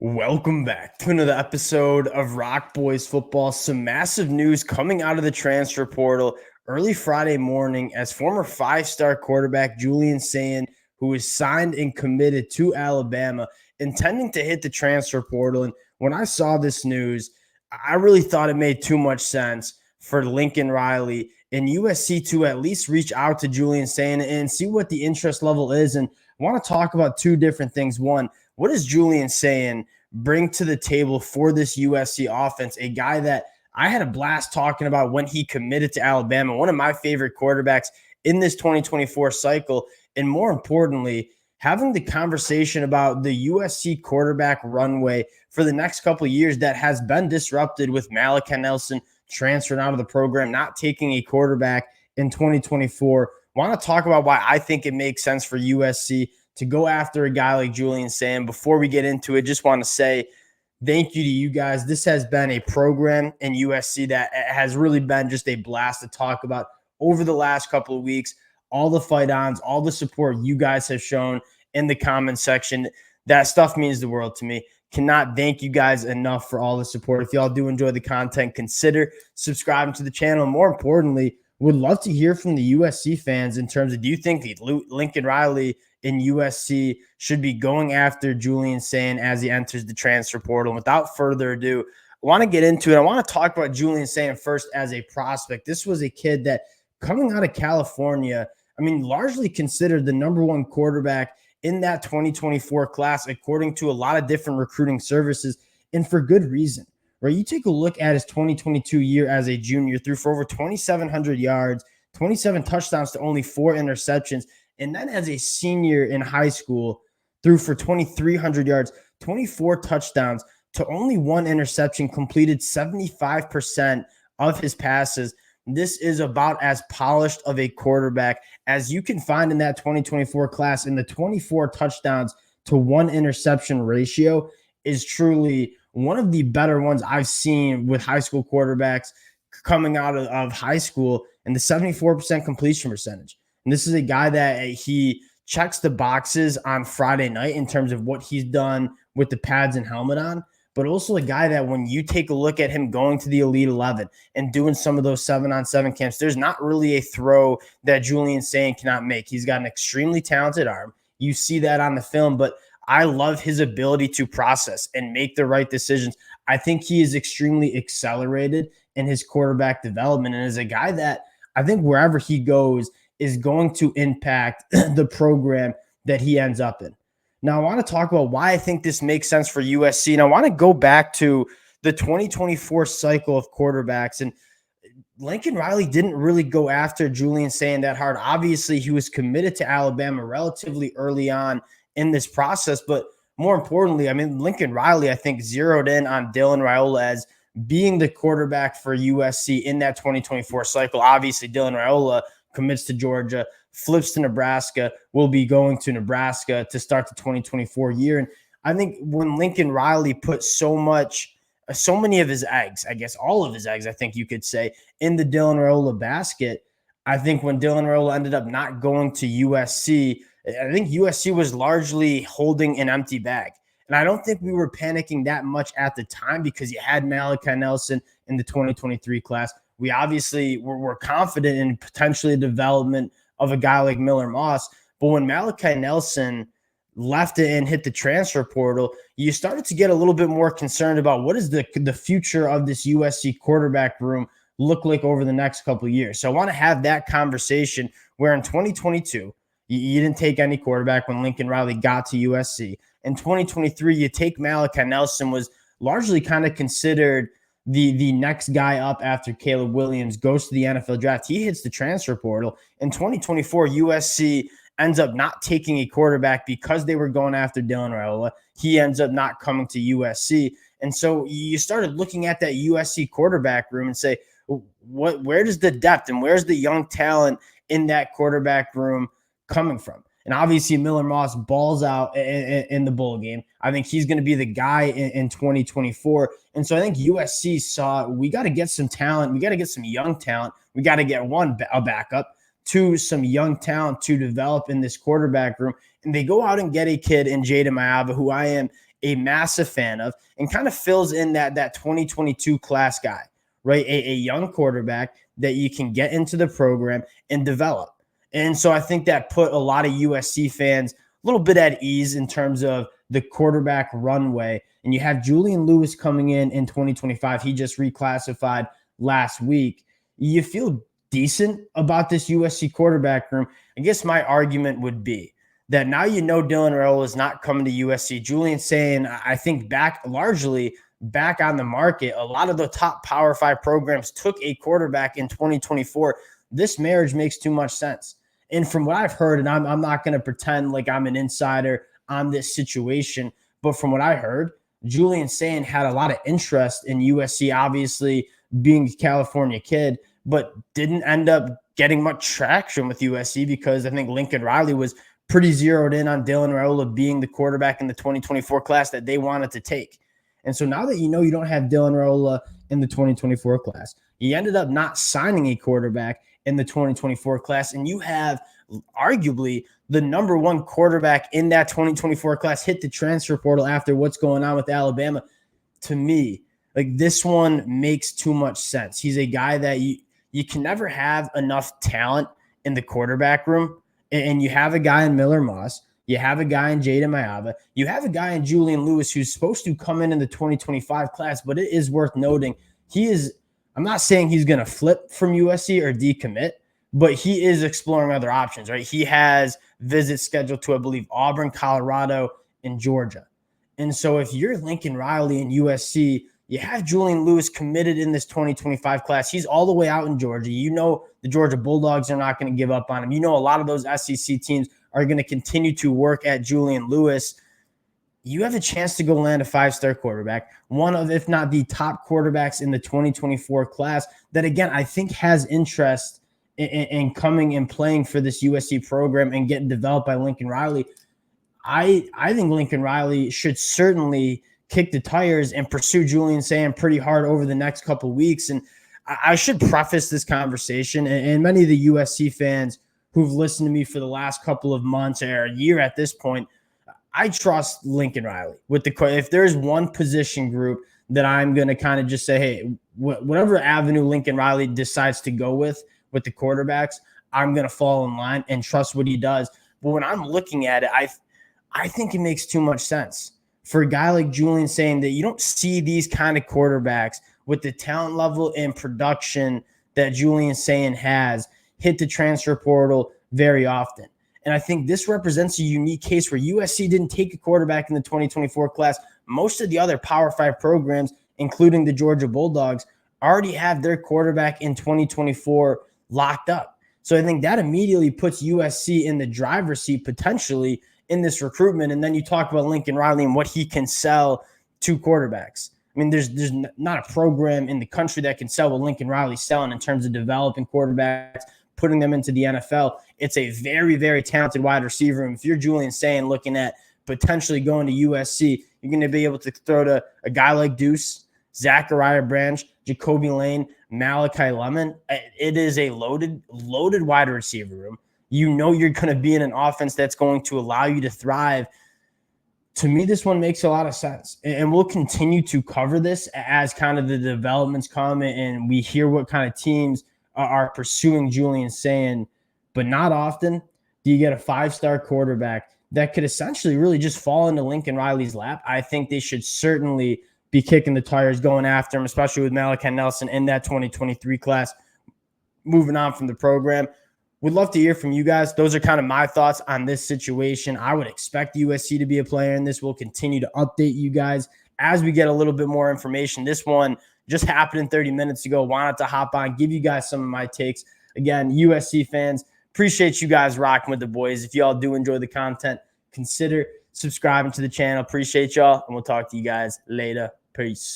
Welcome back to another episode of Rock Boys Football. Some massive news coming out of the transfer portal early Friday morning as former five-star quarterback Julian Sayin, who is signed and committed to Alabama, intending to hit the transfer portal. And when I saw this news, I really thought it made too much sense for Lincoln Riley and USC to at least reach out to Julian Sayin and see what the interest level is. And I want to talk about two different things. One, what is Julian Sayin bring to the table for this USC offense? A guy that I had a blast talking about when he committed to Alabama, one of my favorite quarterbacks in this 2024 cycle. And more importantly, having the conversation about the USC quarterback runway for the next couple of years that has been disrupted with Malachi Nelson transferring out of the program, not taking a quarterback in 2024. Want to talk about why I think it makes sense for USC to go after a guy like Julian Sayin. Before we get into it, just want to say thank you to you guys. This has been a program in USC that has really been just a blast to talk about over the last couple of weeks. All the fight-ons, all the support you guys have shown in the comment section. That stuff means the world to me. Cannot thank you guys enough for all the support. If y'all do enjoy the content, consider subscribing to the channel. More importantly, would love to hear from the USC fans in terms of, do you think the Lincoln Riley in USC should be going after Julian Sayin as he enters the transfer portal? And without further ado, I want to get into it. I want to talk about Julian Sayin first as a prospect. This was a kid that, coming out of California, largely considered the number one quarterback in that 2024 class, according to a lot of different recruiting services, and for good reason. Right? You take a look at his 2022 year as a junior, threw for over 2,700 yards, 27 touchdowns to only 4 interceptions. And then as a senior in high school, threw for 2,300 yards, 24 touchdowns to only 1 interception, completed 75% of his passes. This is about as polished of a quarterback as you can find in that 2024 class. And the 24 touchdowns to 1 interception ratio is truly one of the better ones I've seen with high school quarterbacks coming out of high school, and the 74% completion percentage. And this is a guy that he checks the boxes on Friday night in terms of what he's done with the pads and helmet on, but also a guy that when you take a look at him going to the Elite 11 and doing some of those 7-on-7 camps, there's not really a throw that Julian Sayin cannot make. He's got an extremely talented arm. You see that on the film, but I love his ability to process and make the right decisions. I think he is extremely accelerated in his quarterback development, and is a guy that I think wherever he goes is going to impact the program that he ends up in. Now, I want to talk about why I think this makes sense for USC, and I want to go back to the 2024 cycle of quarterbacks. And Lincoln Riley didn't really go after Julian Sayin that hard. Obviously, he was committed to Alabama relatively early on in this process, but more importantly, Lincoln Riley, I think, zeroed in on Dylan Raiola as being the quarterback for USC in that 2024 cycle. Obviously, Dylan Raiola commits to Georgia, flips to Nebraska, will be going to Nebraska to start the 2024 year. And I think when Lincoln Riley put so many of his eggs, I guess all of his eggs, I think you could say, in the Dylan Raiola basket, I think when Dylan Raiola ended up not going to USC, I think USC was largely holding an empty bag. And I don't think we were panicking that much at the time because you had Malachi Nelson in the 2023 class. We obviously were confident in potentially the development of a guy like Miller Moss. But when Malachi Nelson left it and hit the transfer portal, you started to get a little bit more concerned about what is the future of this USC quarterback room look like over the next couple of years. So I want to have that conversation where in 2022, you didn't take any quarterback when Lincoln Riley got to USC. In 2023, you take Malachi Nelson, was largely kind of considered the next guy up after Caleb Williams, goes to the NFL draft. He hits the transfer portal. In 2024, USC ends up not taking a quarterback because they were going after Dylan Raiola. He ends up not coming to USC. And so you started looking at that USC quarterback room and say, where does the depth and where's the young talent in that quarterback room coming from? And obviously, Miller Moss balls out in the bowl game. I think he's going to be the guy in 2024. And so I think USC saw, we got to get some talent. We got to get some young talent. We got to get a backup, 2, some young talent to develop in this quarterback room. And they go out and get a kid in Jada Mayava, who I am a massive fan of, and kind of fills in that 2022 class guy, right? A young quarterback that you can get into the program and develop. And so I think that put a lot of USC fans a little bit at ease in terms of the quarterback runway. And you have Julian Lewis coming in 2025. He just reclassified last week. You feel decent about this USC quarterback room. I guess my argument would be that now Dylan Raiola is not coming to USC. Julian Sayin, I think, largely back on the market. A lot of the top Power 5 programs took a quarterback in 2024. This marriage makes too much sense. And from what I've heard, and I'm not going to pretend like I'm an insider on this situation, but from what I heard, Julian Sayin had a lot of interest in USC, obviously being a California kid, but didn't end up getting much traction with USC because I think Lincoln Riley was pretty zeroed in on Dylan Raiola being the quarterback in the 2024 class that they wanted to take. And so now that you don't have Dylan Raiola in the 2024 class, you ended up not signing a quarterback in the 2024 class, and you have arguably the number one quarterback in that 2024 class hit the transfer portal after what's going on with Alabama. To me, like, this one makes too much sense. He's a guy that you can never have enough talent in the quarterback room, and you have a guy in Miller Moss. You have a guy in Jada Mayava. You have a guy in Julian Lewis who's supposed to come in the 2025 class, but it is worth noting I'm not saying he's going to flip from USC or decommit, but he is exploring other options, right? He has visits scheduled to, I believe, Auburn, Colorado, and Georgia. And so if you're Lincoln Riley and USC, you have Julian Lewis committed in this 2025 class. He's all the way out in Georgia. The Georgia Bulldogs are not going to give up on him. A lot of those SEC teams are going to continue to work at Julian Lewis. You have a chance to go land a 5-star quarterback, one of, if not the top quarterbacks in the 2024 class that, again, I think has interest in coming and playing for this USC program and getting developed by Lincoln Riley. I think Lincoln Riley should certainly kick the tires and pursue Julian Sayin pretty hard over the next couple of weeks. And I should preface this conversation, and many of the USC fans who've listened to me for the last couple of months or a year at this point, I trust Lincoln Riley if there's one position group that I'm going to kind of just say, hey, whatever avenue Lincoln Riley decides to go with the quarterbacks, I'm going to fall in line and trust what he does. But when I'm looking at it, I think it makes too much sense for a guy like Julian Sayin that you don't see these kind of quarterbacks with the talent level and production that Julian Sayin has hit the transfer portal very often. And I think this represents a unique case where USC didn't take a quarterback in the 2024 class. Most of the other Power 5 programs, including the Georgia Bulldogs, already have their quarterback in 2024 locked up. So I think that immediately puts USC in the driver's seat potentially in this recruitment. And then you talk about Lincoln Riley and what he can sell to quarterbacks. I mean, there's not a program in the country that can sell what Lincoln Riley's selling in terms of developing quarterbacks, putting them into the NFL. It's a very, very talented wide receiver. And if you're Julian Sayin looking at potentially going to USC, you're going to be able to throw to a guy like Deuce, Zachariah Branch, Jacoby Lane, Malachi Lemon. It is a loaded wide receiver room. You're going to be in an offense that's going to allow you to thrive. To me, this one makes a lot of sense. And we'll continue to cover this as kind of the developments come and we hear what kind of teams are pursuing Julian Sayin. But not often do you get a 5-star quarterback that could essentially really just fall into Lincoln Riley's lap. I think they should certainly be kicking the tires, going after him, especially with Malachi Nelson in that 2023 class, moving on from the program. Would love to hear from you guys. Those are kind of my thoughts on this situation. I would expect USC to be a player in this. We'll continue to update you guys as we get a little bit more information. This one just happened 30 minutes ago. Wanted to hop on, give you guys some of my takes. Again, USC fans, appreciate you guys rocking with the boys. If y'all do enjoy the content, consider subscribing to the channel. Appreciate y'all, and we'll talk to you guys later. Peace.